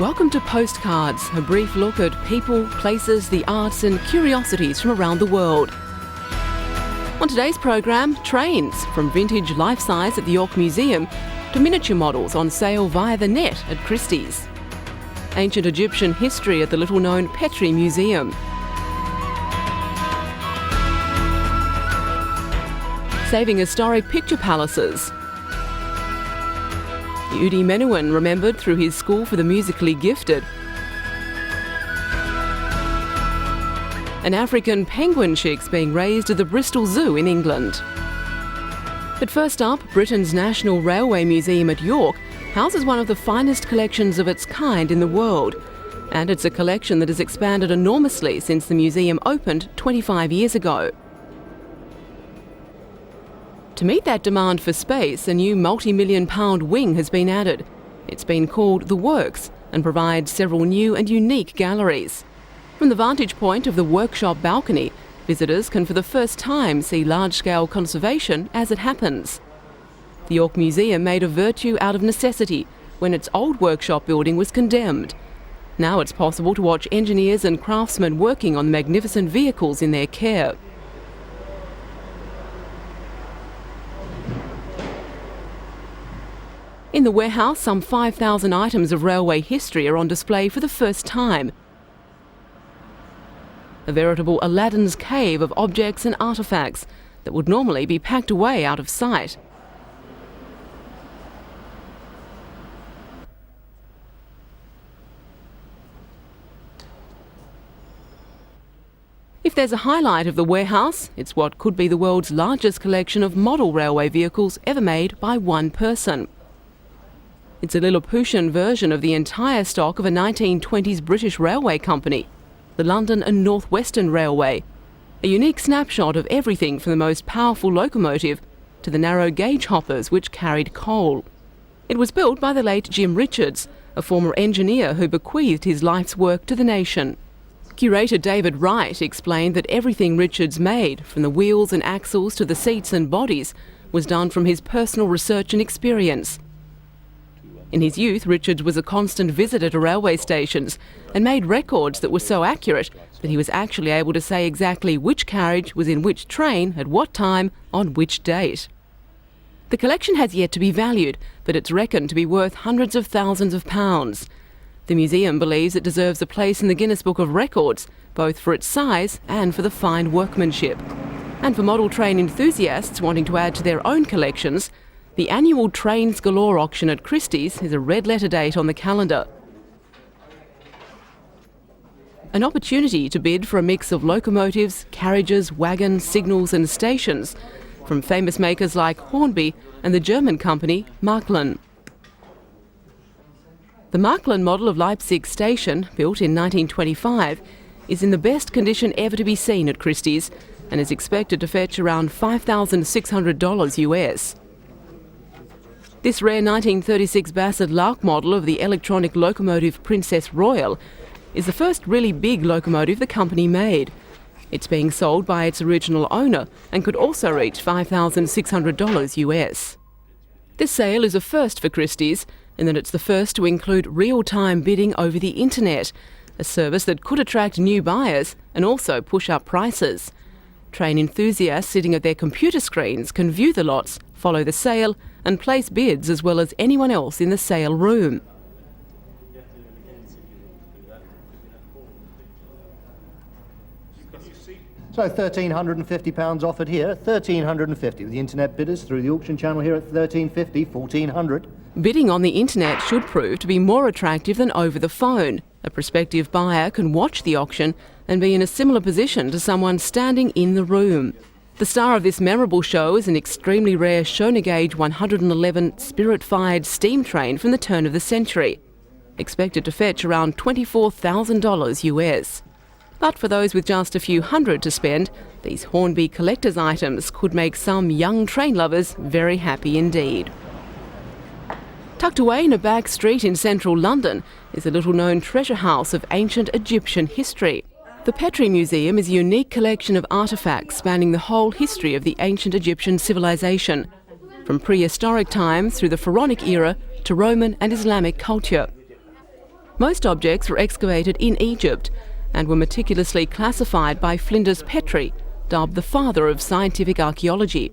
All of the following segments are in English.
Welcome to Postcards, a brief look at people, places, the arts and curiosities from around the world. On today's program, trains, from vintage life-size at the York Museum to miniature models on sale via the net at Christie's. Ancient Egyptian history at the little-known Petrie Museum. Saving historic picture palaces. Yehudi Menuhin remembered through his school for the musically gifted. An African penguin chicks being raised at the Bristol Zoo in England. But first up, Britain's National Railway Museum at York houses one of the finest collections of its kind in the world. And it's a collection that has expanded enormously since the museum opened 25 years ago. To meet that demand for space, a new multi-million-pound wing has been added. It's been called The Works and provides several new and unique galleries. From the vantage point of the workshop balcony, visitors can for the first time see large-scale conservation as it happens. The York Museum made a virtue out of necessity when its old workshop building was condemned. Now it's possible to watch engineers and craftsmen working on the magnificent vehicles in their care. In the warehouse, some 5,000 items of railway history are on display for the first time. A veritable Aladdin's cave of objects and artefacts that would normally be packed away out of sight. If there's a highlight of the warehouse, it's what could be the world's largest collection of model railway vehicles ever made by one person. It's a Lilliputian version of the entire stock of a 1920s British railway company, the London and North Western Railway, a unique snapshot of everything from the most powerful locomotive to the narrow gauge hoppers which carried coal. It was built by the late Jim Richards, a former engineer who bequeathed his life's work to the nation. Curator David Wright explained that everything Richards made, from the wheels and axles to the seats and bodies, was done from his personal research and experience. In his youth, Richards was a constant visitor to railway stations and made records that were so accurate that he was actually able to say exactly which carriage was in which train at what time on which date. The collection has yet to be valued, but it's reckoned to be worth hundreds of thousands of pounds. The museum believes it deserves a place in the Guinness Book of Records, both for its size and for the fine workmanship. And for model train enthusiasts wanting to add to their own collections, the annual Trains Galore auction at Christie's is a red-letter date on the calendar. An opportunity to bid for a mix of locomotives, carriages, wagons, signals and stations from famous makers like Hornby and the German company Marklin. The Marklin model of Leipzig station, built in 1925, is in the best condition ever to be seen at Christie's and is expected to fetch around $5,600 US. This rare 1936 Bassett Lark model of the electronic locomotive Princess Royal is the first really big locomotive the company made. It's being sold by its original owner and could also reach $5,600 US. This sale is a first for Christie's in that it's the first to include real-time bidding over the internet, a service that could attract new buyers and also push up prices. Train enthusiasts sitting at their computer screens can view the lots, follow the sale and place bids as well as anyone else in the sale room. So £1,350 offered here, $1,350 with the internet bidders through the auction channel here at $1,350, $1,400. Bidding on the internet should prove to be more attractive than over the phone. A prospective buyer can watch the auction and be in a similar position to someone standing in the room. The star of this memorable show is an extremely rare Schöne-gauge 111 spirit-fired steam train from the turn of the century, expected to fetch around $24,000 US. But for those with just a few hundred to spend, these Hornby collector's items could make some young train lovers very happy indeed. Tucked away in a back street in central London is a little-known treasure house of ancient Egyptian history. The Petrie Museum is a unique collection of artefacts spanning the whole history of the ancient Egyptian civilization, from prehistoric times through the Pharaonic era to Roman and Islamic culture. Most objects were excavated in Egypt and were meticulously classified by Flinders Petrie, dubbed the father of scientific archaeology.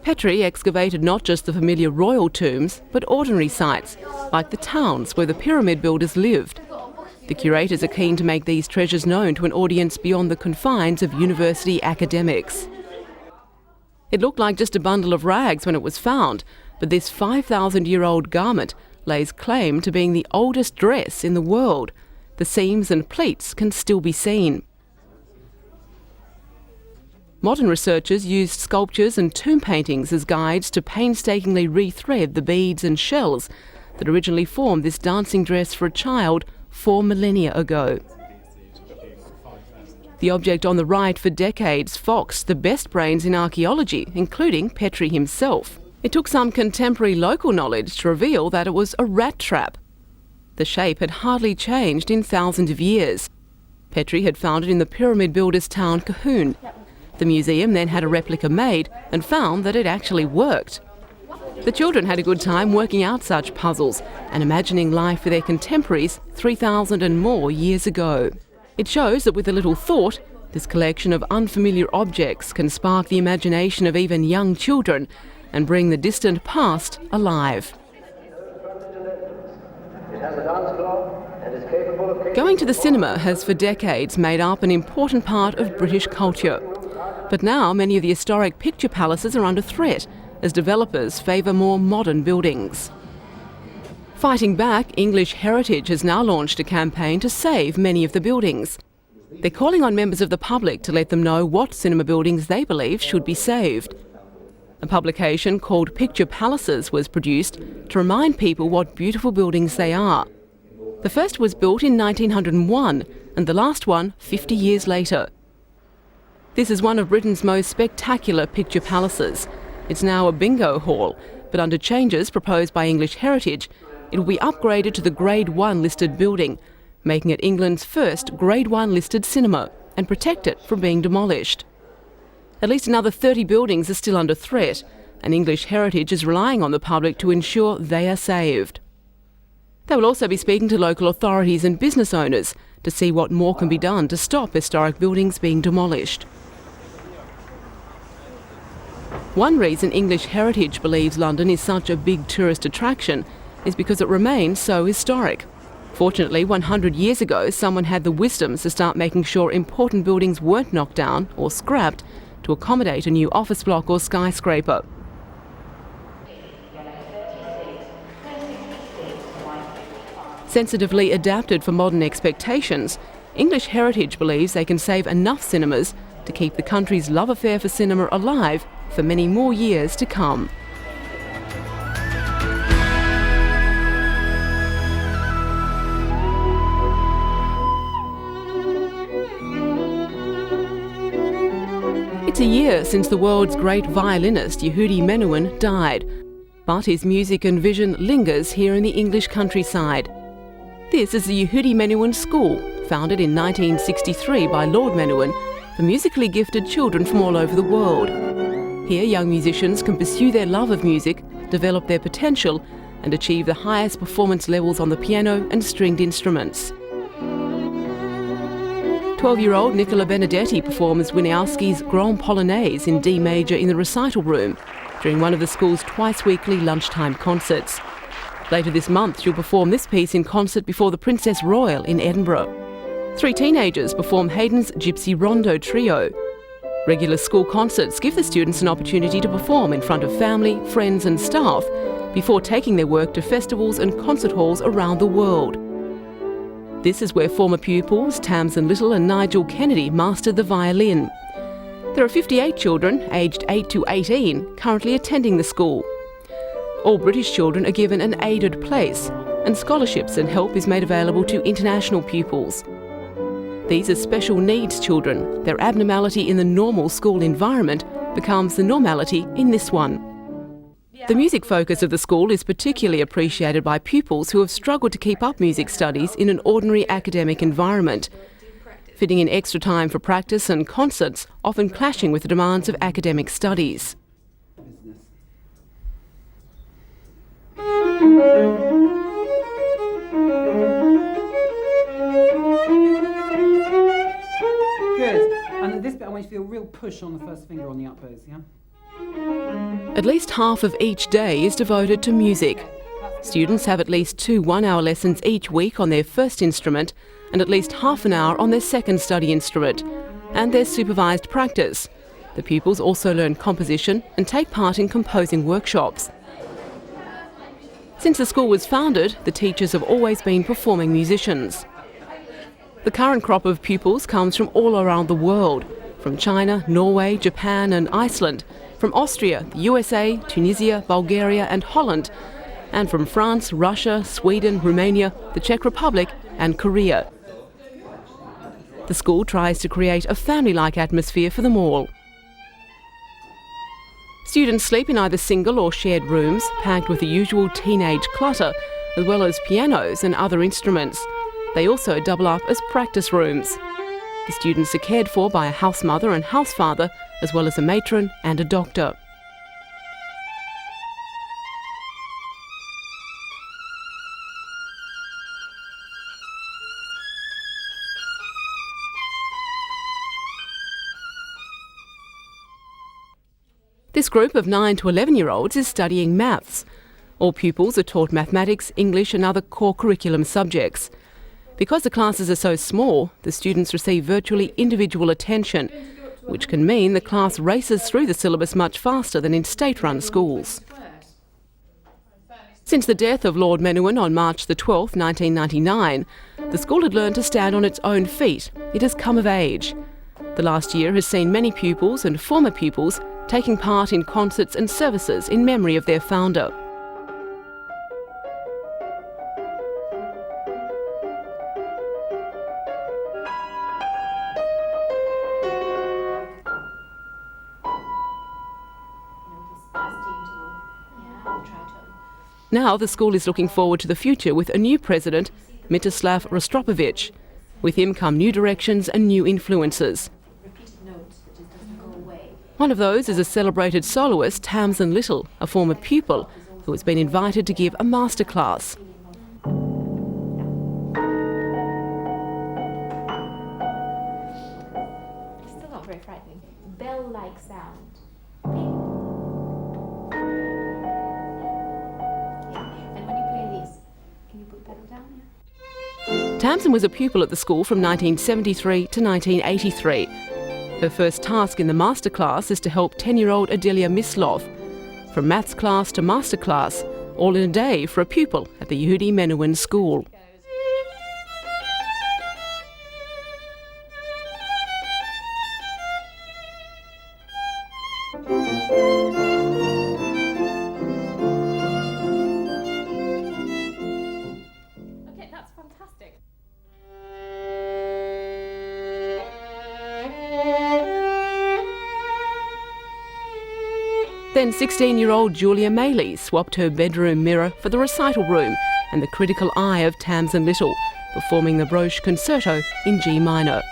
Petrie excavated not just the familiar royal tombs, but ordinary sites, like the towns where the pyramid builders lived. The curators are keen to make these treasures known to an audience beyond the confines of university academics. It looked like just a bundle of rags when it was found, but this 5,000-year-old garment lays claim to being the oldest dress in the world. The seams and pleats can still be seen. Modern researchers used sculptures and tomb paintings as guides to painstakingly rethread the beads and shells that originally formed this dancing dress for a child 4 millennia ago. The object on the right for decades foxed the best brains in archaeology, including Petrie himself. It took some contemporary local knowledge to reveal that it was a rat trap. The shape had hardly changed in thousands of years. Petrie had found it in the pyramid builder's town Cahoon. The museum then had a replica made and found that it actually worked. The children had a good time working out such puzzles and imagining life for their contemporaries 3,000 and more years ago. It shows that with a little thought, this collection of unfamiliar objects can spark the imagination of even young children and bring the distant past alive. Going to the cinema has for decades made up an important part of British culture. But now many of the historic picture palaces are under threat as developers favour more modern buildings. Fighting back, English Heritage has now launched a campaign to save many of the buildings. They're calling on members of the public to let them know what cinema buildings they believe should be saved. A publication called Picture Palaces was produced to remind people what beautiful buildings they are. The first was built in 1901 and the last one 50 years later. This is one of Britain's most spectacular picture palaces. It's now a bingo hall, but under changes proposed by English Heritage, it will be upgraded to the Grade 1 listed building, making it England's first Grade 1 listed cinema and protect it from being demolished. At least another 30 buildings are still under threat, and English Heritage is relying on the public to ensure they are saved. They will also be speaking to local authorities and business owners to see what more can be done to stop historic buildings being demolished. One reason English Heritage believes London is such a big tourist attraction is because it remains so historic. Fortunately, 100 years ago, someone had the wisdom to start making sure important buildings weren't knocked down or scrapped to accommodate a new office block or skyscraper. Sensitively adapted for modern expectations, English Heritage believes they can save enough cinemas to keep the country's love affair for cinema alive for many more years to come. It's a year since the world's great violinist Yehudi Menuhin died, but his music and vision lingers here in the English countryside. This is the Yehudi Menuhin School, founded in 1963 by Lord Menuhin for musically gifted children from all over the world. Here, young musicians can pursue their love of music, develop their potential, and achieve the highest performance levels on the piano and stringed instruments. 12-year-old Nicola Benedetti performs Wieniawski's Grand Polonaise in D major in the recital room during one of the school's twice-weekly lunchtime concerts. Later this month, she'll perform this piece in concert before the Princess Royal in Edinburgh. 3 teenagers perform Haydn's Gypsy Rondo Trio. Regular school concerts give the students an opportunity to perform in front of family, friends and staff before taking their work to festivals and concert halls around the world. This is where former pupils Tamsin Little and Nigel Kennedy mastered the violin. There are 58 children, aged 8 to 18, currently attending the school. All British children are given an aided place, and scholarships and help is made available to international pupils. These are special needs children. Their abnormality in the normal school environment becomes the normality in this one. The music focus of the school is particularly appreciated by pupils who have struggled to keep up music studies in an ordinary academic environment, fitting in extra time for practice and concerts, often clashing with the demands of academic studies. want you to feel a real push on the first finger on the up bows, yeah? At least half of each day is devoted to music. Students have at least 2 one-hour lessons each week on their first instrument and at least half an hour on their second study instrument. And there's supervised practice. The pupils also learn composition and take part in composing workshops. Since the school was founded, the teachers have always been performing musicians. The current crop of pupils comes from all around the world, from China, Norway, Japan and Iceland, from Austria, the USA, Tunisia, Bulgaria and Holland, and from France, Russia, Sweden, Romania, the Czech Republic and Korea. The school tries to create a family-like atmosphere for them all. Students sleep in either single or shared rooms, packed with the usual teenage clutter, as well as pianos and other instruments. They also double up as practice rooms. The students are cared for by a house mother and house father, as well as a matron and a doctor. This group of 9 to 11-year-olds is studying maths. All pupils are taught mathematics, English and other core curriculum subjects. Because the classes are so small, the students receive virtually individual attention, which can mean the class races through the syllabus much faster than in state-run schools. Since the death of Lord Menuhin on March the 12th, 1999, the school had learned to stand on its own feet. It has come of age. The last year has seen many pupils and former pupils taking part in concerts and services in memory of their founder. Now the school is looking forward to the future with a new president, Mitislav Rostropovich. With him come new directions and new influences. One of those is a celebrated soloist, Tamsin Little, a former pupil, who has been invited to give a masterclass. Still not very frightening. Bell-like sound. Tamsin was a pupil at the school from 1973 to 1983. Her first task in the masterclass is to help 10-year-old Adelia Mislov. From maths class to master class, all in a day for a pupil at the Yehudi Menuhin school. Okay, that's fantastic. Then 16-year-old Julia Maley swapped her bedroom mirror for the recital room and the critical eye of Tamsin Little, performing the Broche Concerto in G minor.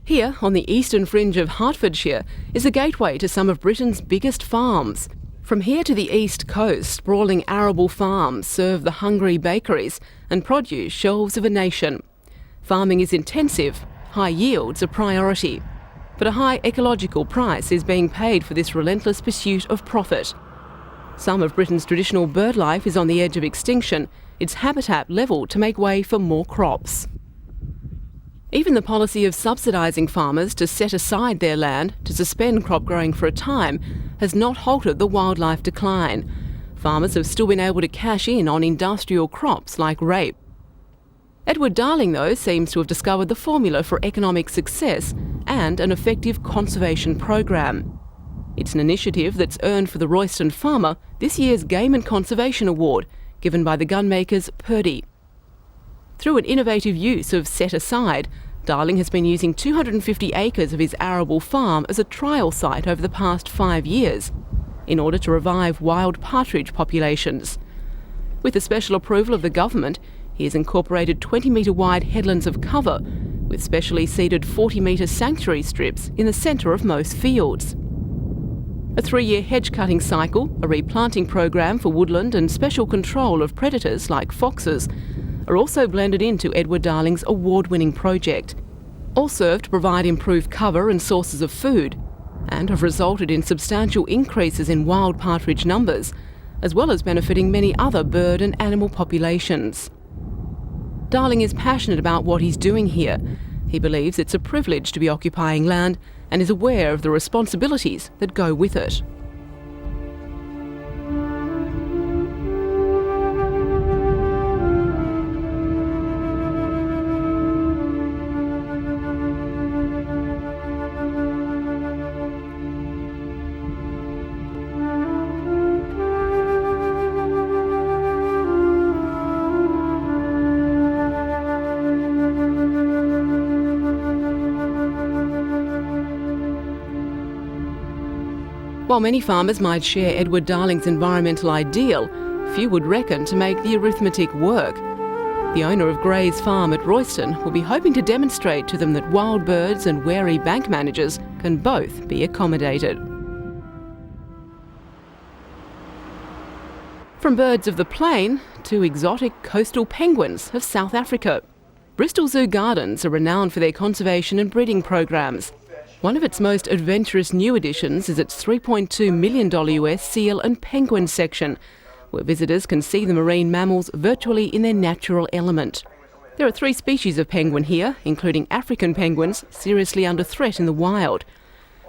Here, on the eastern fringe of Hertfordshire, is the gateway to some of Britain's biggest farms. From here to the east coast, sprawling arable farms serve the hungry bakeries and produce shelves of a nation. Farming is intensive, high yields are priority. But a high ecological price is being paid for this relentless pursuit of profit. Some of Britain's traditional bird life is on the edge of extinction, its habitat levelled to make way for more crops. Even the policy of subsidising farmers to set aside their land to suspend crop growing for a time has not halted the wildlife decline. Farmers have still been able to cash in on industrial crops like rape. Edward Darling, though, seems to have discovered the formula for economic success and an effective conservation program. It's an initiative that's earned for the Royston farmer this year's Game and Conservation Award, given by the gunmakers Purdy. Through an innovative use of set-aside, Darling has been using 250 acres of his arable farm as a trial site over the past 5 years in order to revive wild partridge populations. With the special approval of the government, he has incorporated 20-metre wide headlands of cover with specially seeded 40-metre sanctuary strips in the centre of most fields. A 3-year hedge cutting cycle, a replanting program for woodland and special control of predators like foxes are also blended into Edward Darling's award-winning project. All serve to provide improved cover and sources of food, and have resulted in substantial increases in wild partridge numbers, as well as benefiting many other bird and animal populations. Darling is passionate about what he's doing here. He believes it's a privilege to be occupying land and is aware of the responsibilities that go with it. While many farmers might share Edward Darling's environmental ideal, few would reckon to make the arithmetic work. The owner of Gray's farm at Royston will be hoping to demonstrate to them that wild birds and wary bank managers can both be accommodated. From birds of the plain to exotic coastal penguins of South Africa, Bristol Zoo Gardens are renowned for their conservation and breeding programs. One of its most adventurous new additions is its $3.2 million US seal and penguin section, where visitors can see the marine mammals virtually in their natural element. There are 3 species of penguin here, including African penguins, seriously under threat in the wild.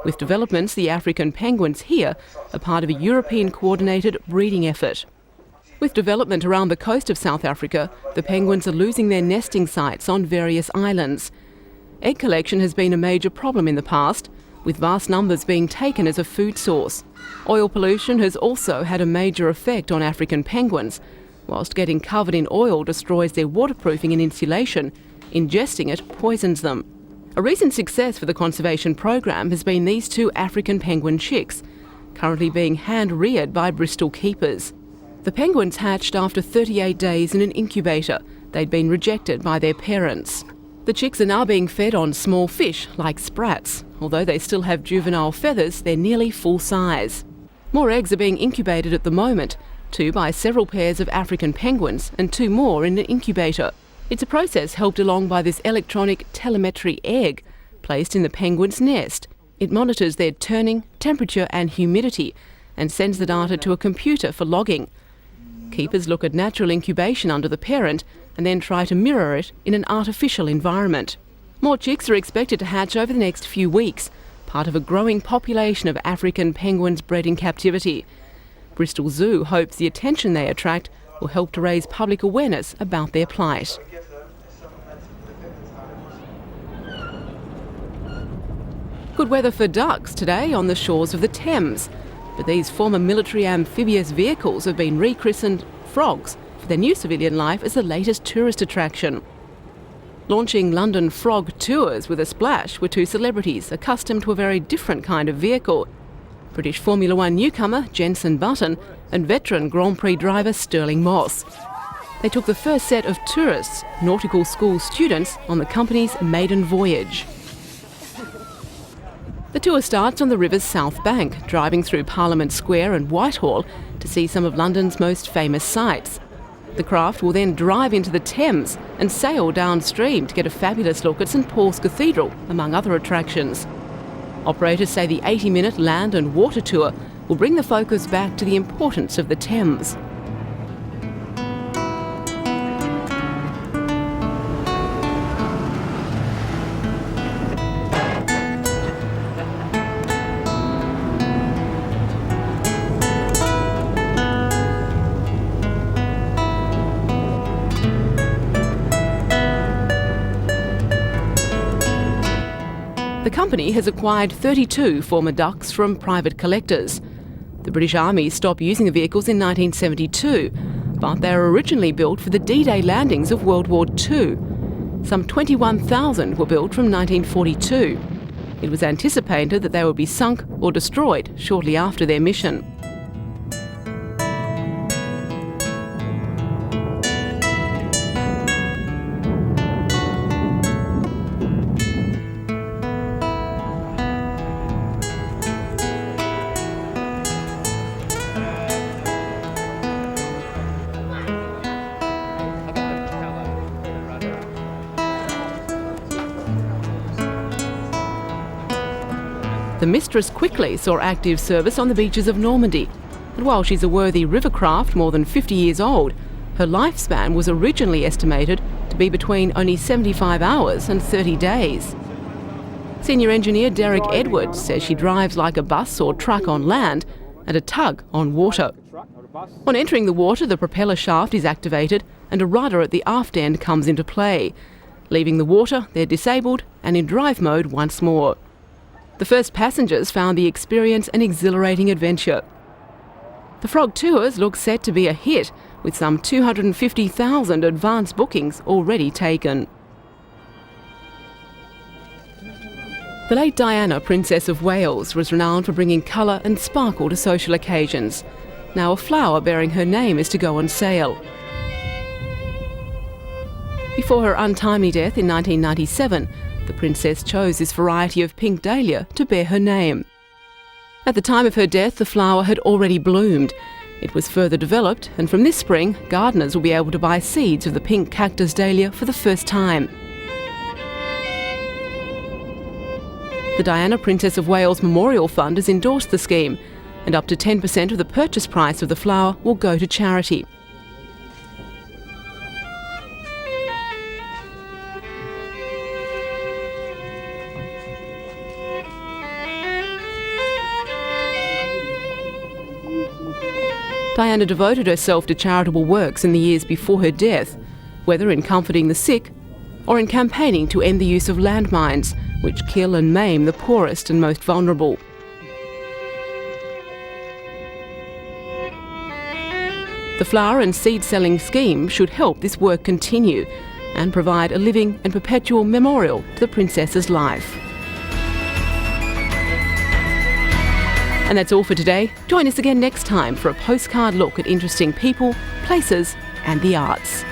With developments, the African penguins here are part of a European coordinated breeding effort. With development around the coast of South Africa, the penguins are losing their nesting sites on various islands. Egg collection has been a major problem in the past, with vast numbers being taken as a food source. Oil pollution has also had a major effect on African penguins. Whilst getting covered in oil destroys their waterproofing and insulation, ingesting it poisons them. A recent success for the conservation program has been these 2 African penguin chicks, currently being hand-reared by Bristol keepers. The penguins hatched after 38 days in an incubator. They'd been rejected by their parents. The chicks are now being fed on small fish, like sprats. Although they still have juvenile feathers, they're nearly full size. More eggs are being incubated at the moment, 2 by several pairs of African penguins and 2 more in an incubator. It's a process helped along by this electronic telemetry egg placed in the penguin's nest. It monitors their turning, temperature and humidity and sends the data to a computer for logging. Keepers look at natural incubation under the parent and then try to mirror it in an artificial environment. More chicks are expected to hatch over the next few weeks, part of a growing population of African penguins bred in captivity. Bristol Zoo hopes the attention they attract will help to raise public awareness about their plight. Good weather for ducks today on the shores of the Thames, but these former military amphibious vehicles have been rechristened frogs for their new civilian life as the latest tourist attraction. Launching London frog tours with a splash were 2 celebrities accustomed to a very different kind of vehicle. British Formula One newcomer Jenson Button and veteran Grand Prix driver Stirling Moss. They took the first set of tourists, nautical school students, on the company's maiden voyage. The tour starts on the river's south bank, driving through Parliament Square and Whitehall to see some of London's most famous sights. The craft will then drive into the Thames and sail downstream to get a fabulous look at St Paul's Cathedral, among other attractions. Operators say the 80-minute land and water tour will bring the focus back to the importance of the Thames. The company has acquired 32 former ducks from private collectors. The British Army stopped using the vehicles in 1972, but they were originally built for the D-Day landings of World War II. Some 21,000 were built from 1942. It was anticipated that they would be sunk or destroyed shortly after their mission. The Mistress quickly saw active service on the beaches of Normandy, and while she's a worthy rivercraft more than 50 years old, her lifespan was originally estimated to be between only 75 hours and 30 days. Senior engineer Derek Edwards says she drives like a bus or truck on land and a tug on water. On entering the water, the propeller shaft is activated and a rudder at the aft end comes into play. Leaving the water, they're disabled and in drive mode once more. The first passengers found the experience an exhilarating adventure. The Frog Tours look set to be a hit, with some 250,000 advance bookings already taken. The late Diana, Princess of Wales, was renowned for bringing colour and sparkle to social occasions. Now a flower bearing her name is to go on sale. Before her untimely death in 1997, the princess chose this variety of pink dahlia to bear her name. At the time of her death, the flower had already bloomed. It was further developed, and from this spring, gardeners will be able to buy seeds of the pink cactus dahlia for the first time. The Diana, Princess of Wales Memorial Fund has endorsed the scheme, and up to 10% of the purchase price of the flower will go to charity. Diana devoted herself to charitable works in the years before her death, whether in comforting the sick or in campaigning to end the use of landmines, which kill and maim the poorest and most vulnerable. The flower and seed selling scheme should help this work continue and provide a living and perpetual memorial to the princess's life. And that's all for today. Join us again next time for a postcard look at interesting people, places and the arts.